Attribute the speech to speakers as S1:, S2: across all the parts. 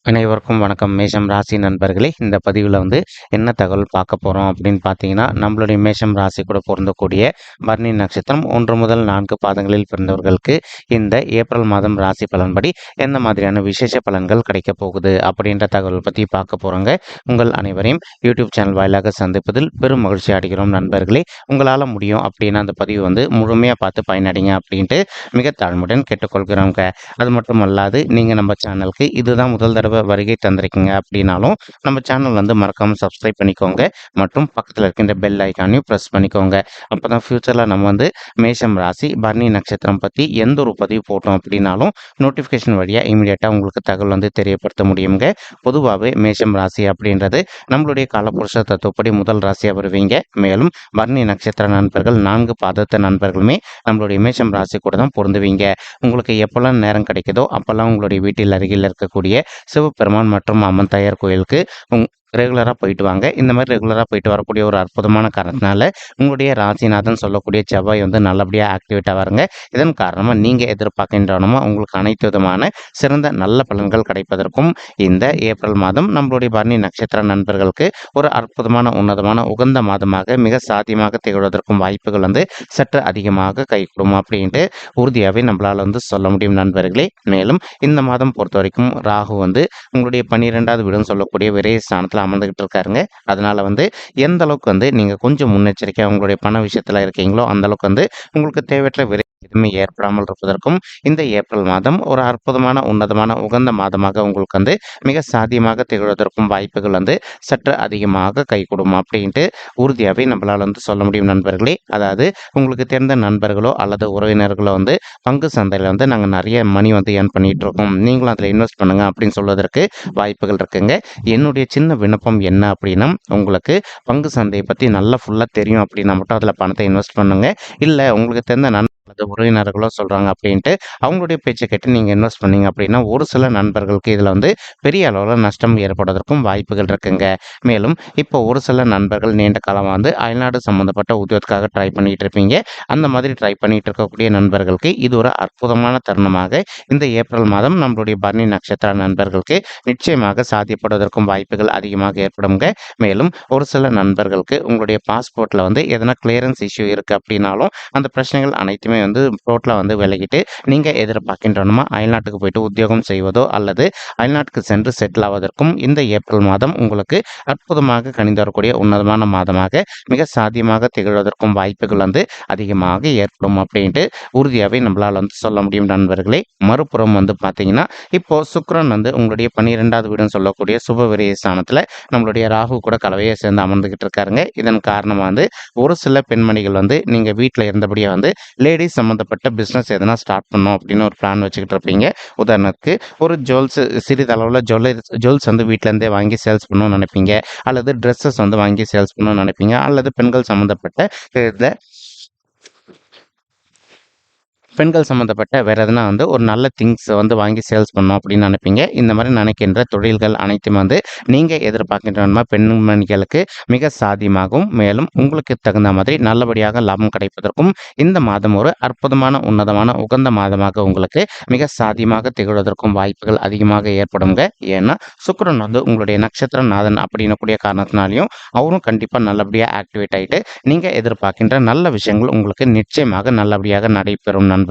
S1: அனைவருக்கும் வணக்கம். மேஷம் ராசி நண்பர்களே, இந்த பதிவில் என்ன தகவல் பார்க்க போகிறோம் அப்படின்னு பார்த்தீங்கன்னா, நம்மளுடைய மேஷம் ராசி கூட பொருந்தக்கூடிய பரணி நட்சத்திரம் 1 முதல் 4 பாதங்களில் பிறந்தவர்களுக்கு இந்த ஏப்ரல் மாதம் ராசி பலன்படி எந்த மாதிரியான விசேஷ பலன்கள் கிடைக்க போகுது அப்படின்ற தகவல் பற்றி பார்க்க போகிறோங்க. உங்கள் அனைவரையும் யூடியூப் சேனல் வாயிலாக சந்திப்பதில் பெரும் மகிழ்ச்சி அடைகிறோம் நண்பர்களே. உங்களால் முடியும் அப்படின்னா அந்த பதிவு முழுமையாக பார்த்து பயனடைங்க அப்படின்ட்டு மிக தாழ்மையுடன் கேட்டுக்கொள்கிறோங்க. அது மட்டும் அல்லாது நீங்கள் நம்ம சேனலுக்கு இதுதான் முதல் தடவை வருகை தந்திருக்கீங்க அப்படின்னாலும் நம்ம சேனல் மறக்காமல் சப்ஸ்கிரைப் பண்ணிக்கோங்க மற்றும் பக்கத்தில் இருக்கின்ற பெல் ஐக்கானையும் ப்ரெஸ் பண்ணிக்கோங்க. அப்போ தான் ஃப்யூச்சரில் நம்ம மேஷம் ராசி பரணி நட்சத்திரம் பற்றி எந்த ஒரு பதிவு போட்டோம் அப்படின்னாலும் நோட்டிஃபிகேஷன் வழியாக இமீடியட்டாக உங்களுக்கு தகவல் தெரியப்படுத்த முடியுங்க. பொதுவாகவே மேஷம் ராசி அப்படின்றது நம்மளுடைய காலப்புருஷ தத்துவப்படி முதல் ராசியாக வருவீங்க. மேலும் பரணி நட்சத்திர நண்பர்கள் 4 பாதத்த நண்பர்களுமே நம்மளுடைய மேஷம் ராசி கூட தான் பொருந்துவீங்க. உங்களுக்கு எப்போல்லாம் நேரம் கிடைக்குதோ அப்போல்லாம் உங்களுடைய வீட்டில் அருகில் இருக்கக்கூடிய சிவபெருமான் மற்றும் அம்மன் தாயார் கோயிலுக்கு ரெகுலராக போயிட்டு வாங்க. இந்த மாதிரி ரெகுலராக போயிட்டு வரக்கூடிய ஒரு அற்புதமான காரணத்தினால உங்களுடைய ராசிநாதன் சொல்லக்கூடிய செவ்வாய் நல்லபடியாக ஆக்டிவேட் ஆவாருங்க. இதன் காரணமாக நீங்கள் எதிர்பார்க்கின்றனமோ உங்களுக்கு அனைத்து விதமான சிறந்த நல்ல பலன்கள் கிடைப்பதற்கும் இந்த ஏப்ரல் மாதம் நம்மளுடைய பரணி நட்சத்திர நண்பர்களுக்கு ஒரு அற்புதமான உன்னதமான உகந்த மாதமாக மிக சாத்தியமாக திகழ்வதற்கும் வாய்ப்புகள் சற்று அதிகமாக கைகூடும் அப்படின்ட்டு உறுதியாகவே நம்மளால் சொல்ல முடியும் நண்பர்களே. மேலும் இந்த மாதம் பொறுத்த வரைக்கும் ராகு உங்களுடைய 12வது வீடுன்னு சொல்லக்கூடிய விரைய ஸ்தானத்தில் அமர்ந்துகிட்டு இருக்காருங்க. அதனால எந்த அளவுக்கு நீங்க கொஞ்சம் முன்னெச்சரிக்கையா உங்களுடைய பண விஷயத்துல இருக்கீங்களோ அந்த அளவுக்கு உங்களுக்கு தேவையற்ற விரை எதுவுமே ஏற்படாமல் இருப்பதற்கும் இந்த ஏப்ரல் மாதம் ஒரு அற்புதமான உன்னதமான உகந்த மாதமாக உங்களுக்கு மிக சாத்தியமாக திகழ்வதற்கும் வாய்ப்புகள் சற்று அதிகமாக கைகூடும் அப்படின்ட்டு உறுதியாகவே நம்மளால் சொல்ல முடியும் நண்பர்களே. அதாவது உங்களுக்கு தெரிந்த நண்பர்களோ அல்லது உறவினர்களோ பங்கு சந்தையில் நாங்கள் நிறைய மணி ஏர்ன் பண்ணிட்டு இருக்கோம், நீங்களும் அதில் இன்வெஸ்ட் பண்ணுங்க அப்படின்னு சொல்வதற்கு வாய்ப்புகள் இருக்குங்க. என்னுடைய சின்ன விண்ணப்பம் என்ன அப்படின்னா, உங்களுக்கு பங்கு சந்தையை பற்றி நல்லா ஃபுல்லாக தெரியும் அப்படின்னா மட்டும் அதில் பணத்தை இன்வெஸ்ட் பண்ணுங்க. இல்லை உங்களுக்கு தெரிந்த அல்லது உறவினர்களோ சொல்கிறாங்க அப்படின்ட்டு அவங்களுடைய பேச்சை கேட்டு நீங்கள் இன்வெஸ்ட் பண்ணீங்க அப்படின்னா ஒரு சில நண்பர்களுக்கு இதில் பெரிய அளவில் நஷ்டம் ஏற்படுவதற்கும் வாய்ப்புகள் இருக்குங்க. மேலும் இப்போ ஒரு சில நண்பர்கள் நீண்ட காலமாக அயல்நாடு சம்மந்தப்பட்ட உத்தியோகத்துக்காக ட்ரை பண்ணிட்டு இருப்பீங்க. அந்த மாதிரி ட்ரை பண்ணிட்டு இருக்கக்கூடிய நண்பர்களுக்கு இது ஒரு அற்புதமான தருணமாக இந்த ஏப்ரல் மாதம் நம்மளுடைய பரணி நட்சத்திர நண்பர்களுக்கு நிச்சயமாக சாத்தியப்படுவதற்கும் வாய்ப்புகள் அதிகமாக ஏற்படுங்க. மேலும் ஒரு சில நண்பர்களுக்கு உங்களுடைய பாஸ்போர்ட்டில் எதனா கிளியரன்ஸ் இஷ்யூ இருக்குது அப்படின்னாலும் அந்த பிரச்சனைகள் அனைத்துமே டோட்டலாக விலகிட்டு நீங்கள் எதிர்பார்க்கின்றனமா அயல்நாட்டுக்கு போயிட்டு உத்தியோகம் செய்வதோ அல்லது அயல்நாட்டுக்கு சென்று செட்டில் ஆவதற்கும் இந்த ஏப்ரல் மாதம் உங்களுக்கு அற்புதமாக கணிந்து வரக்கூடிய உன்னதமான மாதமாக மிக சாத்தியமாக திகழ்வதற்கும் வாய்ப்புகள் அதிகமாக ஏற்படும் அப்படின்ட்டு உறுதியாகவே நம்மளால் சொல்ல முடியும் நண்பர்களே. மறுபுறம் பார்த்தீங்கன்னா இப்போ சுக்கிரன் உங்களுடைய 12வது வீடுன்னு சொல்லக்கூடிய சுப விரய ஸ்தானத்தில் நம்மளுடைய ராகு கூட கலவையை சேர்ந்து அமர்ந்துகிட்டு இருக்காருங்க. இதன் காரணமாக ஒரு சில பெண்மணிகள் நீங்கள் வீட்டில் இருந்தபடியே லேடிஸ் சம்மந்தப்பட்ட பிஸ்னஸ் எதனா ஸ்டார்ட் பண்ணோம் அப்படின்னு ஒரு பிளான் வச்சுக்கிட்டு இருப்பீங்க. உதாரணத்துக்கு ஒரு ஜுவல்ஸ் சிறிதளவில் ஜுவல்ஸ் வீட்டிலேருந்தே வாங்கி சேல்ஸ் பண்ணணும்னு நினைப்பீங்க, அல்லது ட்ரெஸ்ஸஸ் வாங்கி சேல்ஸ் பண்ணணும்னு நினைப்பீங்க, அல்லது பெண்கள் சம்மந்தப்பட்ட இதில் பெண்கள் சம்மந்தப்பட்ட வேறு எதனா ஒரு நல்ல திங்ஸ் வாங்கி சேல்ஸ் பண்ணோம் அப்படின்னு நினைப்பீங்க. இந்த மாதிரி நினைக்கின்ற தொழில்கள் அனைத்தும் நீங்கள் எதிர்பார்க்கின்ற பெண்மணிகளுக்கு மிக சாத்தியமாகவும் மேலும் உங்களுக்கு தகுந்த மாதிரி நல்லபடியாக லாபம் கிடைப்பதற்கும் இந்த மாதம் ஒரு அற்புதமான உன்னதமான உகந்த மாதமாக உங்களுக்கு மிக சாத்தியமாக திகழ்வதற்கும் வாய்ப்புகள் அதிகமாக ஏற்படுங்க. ஏன்னா சுக்கிரன் உங்களுடைய நட்சத்திர நாதன் அப்படின்னக்கூடிய காரணத்தினாலையும் அவரும் கண்டிப்பாக நல்லபடியாக ஆக்டிவேட் ஆகிட்டு நீங்கள் எதிர்பார்க்கின்ற நல்ல விஷயங்கள் உங்களுக்கு நிச்சயமாக நல்லபடியாக நடைபெறும் நண்பர்களே.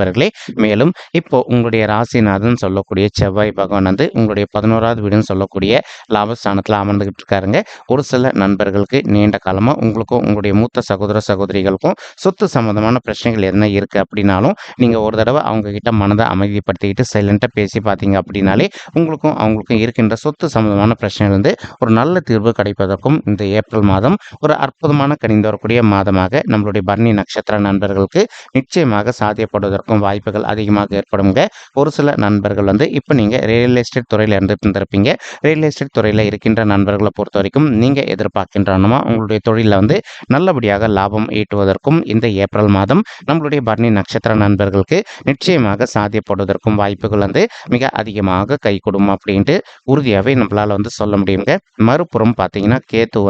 S1: மேலும் இப்போ உங்களுடைய ராசிநாதன் சொல்லக்கூடிய செவ்வாய் பகவான் உங்களுடைய 11வது வீடுன்னு சொல்லக்கூடிய லாபஸ்தானத்தில் அமர்ந்துகிட்டு இருக்காருங்க. ஒரு சில நண்பர்களுக்கு நீண்ட காலமாக உங்களுக்கும் உங்களுடைய மூத்த சகோதர சகோதரிகளுக்கும் சொத்து சம்பந்தமான பிரச்சனைகள் எதனா இருக்குது அப்படின்னாலும் நீங்கள் ஒரு தடவை அவங்க கிட்ட மனதை அமைதிப்படுத்திக்கிட்டு சைலண்டாக பேசி பார்த்தீங்க அப்படின்னாலே உங்களுக்கும் அவங்களுக்கும் இருக்கின்ற சொத்து சம்பந்தமான பிரச்சனைகள் ஒரு நல்ல தீர்வு கிடைப்பதற்கும் இந்த ஏப்ரல் மாதம் ஒரு அற்புதமான கணிந்து வரக்கூடிய மாதமாக நம்மளுடைய பரணி நட்சத்திர நண்பர்களுக்கு நிச்சயமாக சாத்தியப்படுவதற்கும் வாய்ப்புகள் அதிகமாக ஏற்படுங்க. ஒரு சில நண்பர்கள் இப்போ நீங்கள் ரியல் எஸ்டேட் துறையில் இருந்திருப்பீங்க. ரியல் எஸ்டேட் துறையில் இருக்கின்ற நண்பர்களை பொறுத்த வரைக்கும் நீங்கள் எதிர்பார்க்கின்றனமா உங்களுடைய தொழிலில் நல்லபடியாக லாபம் ஈட்டுவதற்கும் இந்த ஏப்ரல் மாதம் நம்மளுடைய பரணி நட்சத்திர நண்பர்களுக்கு நிச்சயமாக சாத்தியப்படுவதற்கும் வாய்ப்புகள் மிக அதிகமாக கை கொடுக்கும் அப்படின்ட்டு உறுதியாகவே நம்மளால் சொல்ல முடியுங்க. மறுபுறம் பார்த்தீங்கன்னா கேத்து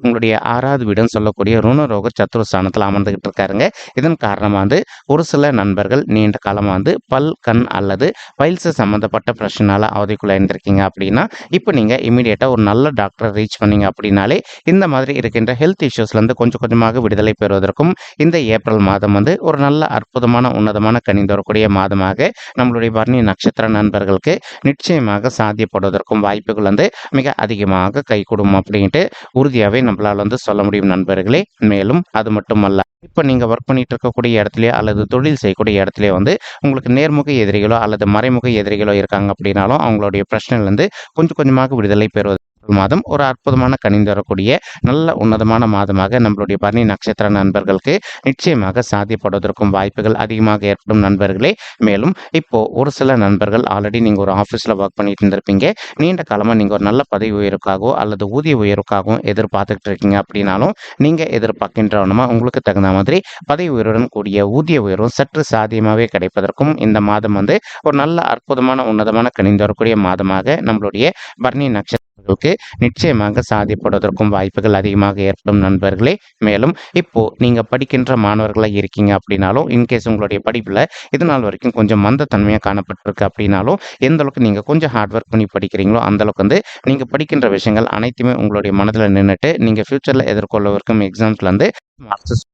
S1: உங்களுடைய 6வது வீடுன்னு சொல்லக்கூடிய ருணரோக சத்துருஸ்தானத்தில் அமர்ந்துகிட்டு இருக்காருங்க. இதன் காரணமாக ஒரு சில நண்பர்கள் நண்பர்கள் நீண்ட காலமாக வந்து பல், கண் அல்லது பைல்ஸ் சம்மந்தப்பட்ட பிரச்சனைனால அவதிக்குள்ள இருந்திருக்கீங்க அப்படின்னா, இப்போ நீங்கள் இமீடியட்டாக ஒரு நல்ல டாக்டரை ரீச் பண்ணீங்க அப்படின்னாலே இந்த மாதிரி இருக்கின்ற ஹெல்த் இஷ்யூஸ்லேருந்து கொஞ்சம் கொஞ்சமாக விடுதலை பெறுவதற்கும் இந்த ஏப்ரல் மாதம் வந்து ஒரு நல்ல அற்புதமான உன்னதமான கனிந்து வரக்கூடிய மாதமாக நம்மளுடைய பரணி நட்சத்திர நண்பர்களுக்கு நிச்சயமாக சாத்தியப்படுவதற்கும் வாய்ப்புகள் வந்து மிக அதிகமாக கைகூடும் அப்படின்ட்டு உறுதியாகவே நம்மளால் வந்து சொல்ல முடியும் நண்பர்களே. மேலும் அது மட்டுமல்ல, இப்போ நீங்கள் ஒர்க் பண்ணிட்டு இருக்கக்கூடிய இடத்துலையோ அல்லது தொழில் செய்யக்கூடிய இடத்துலையோ வந்து உங்களுக்கு நேர்முக எதிரிகளோ அல்லது மறைமுக எதிரிகளோ இருக்காங்க அப்படின்னாலும் அவங்களுடைய பிரச்சனையிலேருந்து கொஞ்சம் கொஞ்சமாக விடுதலை பெறுவது மாதம் ஒரு அற்புதமான கனிந்து வரக்கூடிய நல்ல உன்னதமான மாதமாக நம்மளுடைய பரணி நட்சத்திர நண்பர்களுக்கு நிச்சயமாக சாத்தியப்படுவதற்கும் வாய்ப்புகள் அதிகமாக ஏற்படும் நண்பர்களே. மேலும் இப்போ ஒரு சில நண்பர்கள் ஆல்ரெடி நீங்கள் ஒரு ஆஃபீஸில் ஒர்க் பண்ணிட்டு இருந்திருப்பீங்க. நீண்ட காலமாக நீங்கள் ஒரு நல்ல பதவி உயர்வுக்காகவோ அல்லது ஊதிய உயர்வுக்காகவும் எதிர்பார்த்துக்கிட்டு இருக்கீங்க அப்படின்னாலும் நீங்கள் எதிர்பார்க்கின்றவனமா உங்களுக்கு தகுந்த மாதிரி பதவி உயர்வுடன் கூடிய ஊதிய உயர்வும் சற்று சாத்தியமாகவே கிடைப்பதற்கும் இந்த மாதம் வந்து ஒரு நல்ல அற்புதமான உன்னதமான கனிந்து வரக்கூடிய மாதமாக நம்மளுடைய பரணி நட்சத்திரங்களுக்கு நிச்சயமாக சாதிப்படுவதற்கும் வாய்ப்புகள் அதிகமாக ஏற்படும் நண்பர்களே. மேலும் இப்போ நீங்க படிக்கின்ற மாணவர்களாக இருக்கீங்க அப்படின்னாலும், இன்கேஸ் உங்களுடைய படிப்புல இது நாள் வரைக்கும் கொஞ்சம் மந்தத்தன்மையாக காணப்பட்டிருக்கு அப்படின்னாலும், எந்த அளவுக்கு நீங்க கொஞ்சம் ஹார்ட் ஒர்க் பண்ணி படிக்கிறீங்களோ அந்த அளவுக்கு வந்து நீங்க படிக்கின்ற விஷயங்கள் அனைத்துமே உங்களுடைய மனதில் நின்றுட்டு நீங்க ஃபியூச்சர்ல எதிர்கொள்ளவிருக்கும் எக்ஸாம்ஸ்ல வந்து மார்க்ஸ்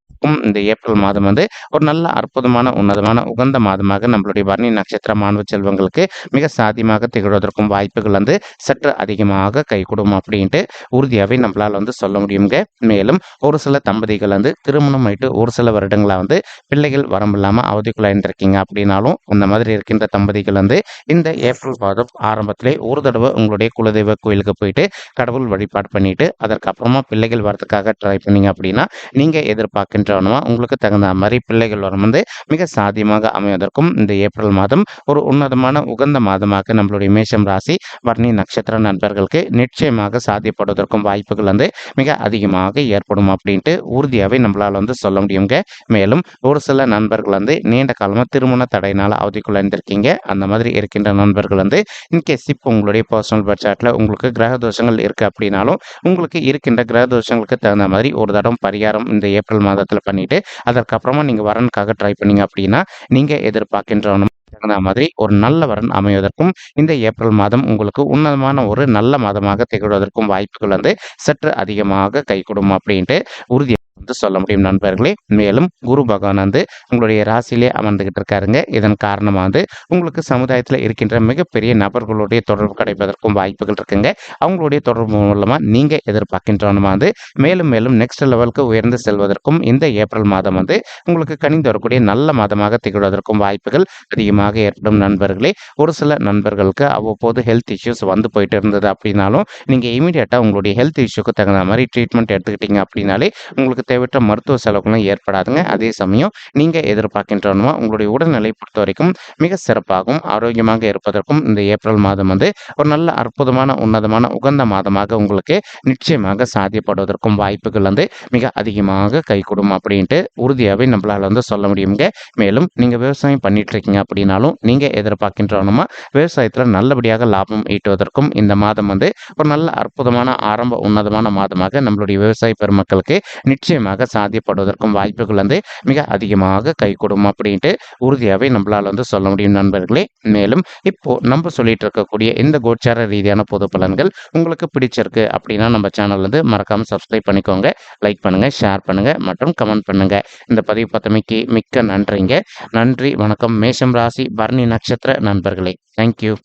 S1: இந்த ஏப்ரல் மாதம் வந்து ஒரு நல்ல அற்புதமான உன்னதமான உகந்த மாதமாக நம்மளுடைய பரணி நட்சத்திர மாணவ செல்வங்களுக்கு மிக சாத்தியமாக திகழ்வதற்கும் வாய்ப்புகள் வந்து சற்று அதிகமாக கைகூடும் அப்படின்ட்டு உறுதியாகவே நம்மளால் வந்து சொல்ல முடியுங்க. மேலும் ஒரு சில தம்பதிகள் வந்து திருமணம் ஆயிட்டு ஒரு சில வருடங்களாக வந்து பிள்ளைகள் வரம்பில்லாமல் அவதிக்குள்ளாயிருந்திருக்கீங்க அப்படின்னாலும் அந்த மாதிரி இருக்கின்ற தம்பதிகள் வந்து இந்த ஏப்ரல் மாதம் ஆரம்பத்திலே ஒரு தடவை உங்களுடைய குலதெய்வ கோயிலுக்கு போயிட்டு கடவுள் வழிபாடு பண்ணிட்டு அதற்கப்புறமா பிள்ளைகள் வரதுக்காக ட்ரை பண்ணீங்க அப்படின்னா நீங்கள் எதிர்பார்க்கின்றவனுமா உங்களுக்கு தகுந்த மாதிரி பிள்ளைகள் வரம் வந்து மிக சாத்தியமாக அமைவதற்கும் இந்த ஏப்ரல் மாதம் ஒரு உன்னதமான உகந்த மாதமாக நம்மளுடைய மேஷம் ராசி பரணி நட்சத்திர நண்பர்களுக்கு நிச்சயமாக சாத்தியப்படுவதற்கும் வாய்ப்புகள் வந்து மிக அதிகமாக ஏற்படும் அப்படின்ட்டு உறுதியாகவே நம்மளால் வந்து சொல்ல முடியுங்க. மேலும் ஒரு சில நண்பர்கள் வந்து நீண்ட காலமாக திருமண தடையினால் அவதிக்குள்ள இருந்திருக்கீங்க. அந்த மாதிரி இருக்கின்ற நண்பர்கள் வந்து இன்கேஸ் இப்போ உங்களுடைய பர்சனல் பட்ஜெட்டில் உங்களுக்கு கிரக தோஷங்கள் இருக்குது அப்படின்னாலும் உங்களுக்கு இருக்கின்ற கிரக தோஷங்களுக்கு தகுந்த மாதிரி ஒரு தடம் பரிகாரம் இந்த ஏப்ரல் மாதத்தில் பண்ணிட்டு அதற்கப்புறமா நீங்கள் வரனுக்காக ட்ரை பண்ணீங்க அப்படின்னா நீங்கள் எதிர்பார்க்கின்றவனும் தகுந்த மாதிரி ஒரு நல்ல வரன் அமைவதற்கும் இந்த ஏப்ரல் மாதம் உங்களுக்கு உன்னதமான ஒரு நல்ல மாதமாக திகழ்வதற்கும் வாய்ப்புகள் வந்து சற்று அதிகமாக கைகூடும் அப்படின்ட்டு உறுதியாக வந்து சொல்ல முடியும் நண்பர்களே. மேலும் குரு பகவான் வந்து உங்களுடைய ராசியிலே அமர்ந்துகிட்டு இருக்காருங்க. இதன் காரணமாக வந்து உங்களுக்கு சமுதாயத்தில் இருக்கின்ற மிகப்பெரிய நபர்களுடைய தொடர்பு கிடைப்பதற்கும் வாய்ப்புகள் இருக்குங்க. அவங்களுடைய தொடர்பு மூலமாக நீங்கள் எதிர்பார்க்கின்றவனுமா வந்து மேலும் மேலும் நெக்ஸ்ட் லெவலுக்கு உயர்ந்து செல்வதற்கும் இந்த ஏப்ரல் மாதம் வந்து உங்களுக்கு கனிந்து வரக்கூடிய நல்ல மாதமாக திகழ்வதற்கும் வாய்ப்புகள் அதிகமாக ஏற்படும் நண்பர்களே. ஒரு சில நண்பர்களுக்கு அவ்வப்போது ஹெல்த் இஷ்யூஸ் வந்து போயிட்டு இருந்தது அப்படின்னாலும் நீங்கள் இமீடியட்டாக உங்களுடைய ஹெல்த் இஷ்யூக்கு தகுந்த மாதிரி ட்ரீட்மெண்ட் எடுத்துக்கிட்டீங்க அப்படின்னாலே உங்களுக்கு தேவையற்ற மருத்துவ செலவுகளும் ஏற்படாதுங்க. அதே சமயம் நீங்கள் எதிர்பார்க்கின்றவனுமா உங்களுடைய உடல்நிலை பொறுத்த வரைக்கும் மிக சிறப்பாகவும் ஆரோக்கியமாக இருப்பதற்கும் இந்த ஏப்ரல் மாதம் வந்து ஒரு நல்ல அற்புதமான உன்னதமான உகந்த மாதமாக உங்களுக்கு நிச்சயமாக சாத்தியப்படுவதற்கும் வாய்ப்புகள் வந்து மிக அதிகமாக கைகூடும் அப்படின்ட்டு உறுதியாகவே நம்மளால் வந்து சொல்ல முடியுங்க. மேலும் நீங்கள் விவசாயம் பண்ணிட்டு இருக்கீங்க அப்படின்னாலும் நீங்கள் எதிர்பார்க்கின்றவனுமா விவசாயத்தில் நல்லபடியாக லாபம் ஈட்டுவதற்கும் இந்த மாதம் வந்து ஒரு நல்ல அற்புதமான ஆரம்ப உன்னதமான மாதமாக நம்மளுடைய விவசாய பெருமக்களுக்கு நிச்சயமாக சாத்தியப்படுவதற்கும் வாய்ப்புகள் வந்து மிக அதிகமாக கைகூடும் அப்படின்ட்டு உறுதியாகவே நம்மளால் வந்து சொல்ல முடியும் நண்பர்களே. மேலும் இப்போ நம்ம சொல்லிட்டு இருக்கக்கூடிய இந்த கோச்சார ரீதியான பொது பலன்கள் உங்களுக்கு பிடிச்சிருக்கு அப்படின்னா நம்ம சேனல் வந்து மறக்காம சப்ஸ்கிரைப் பண்ணிக்கோங்க, லைக் பண்ணுங்க, ஷேர் பண்ணுங்க மற்றும் கமெண்ட் பண்ணுங்க. இந்த பதிவு பத்தமைக்கு மிக்க நன்றிங்க. நன்றி, வணக்கம். மேஷம் ராசி பரணி நட்சத்திர நண்பர்களே. தேங்க்யூ.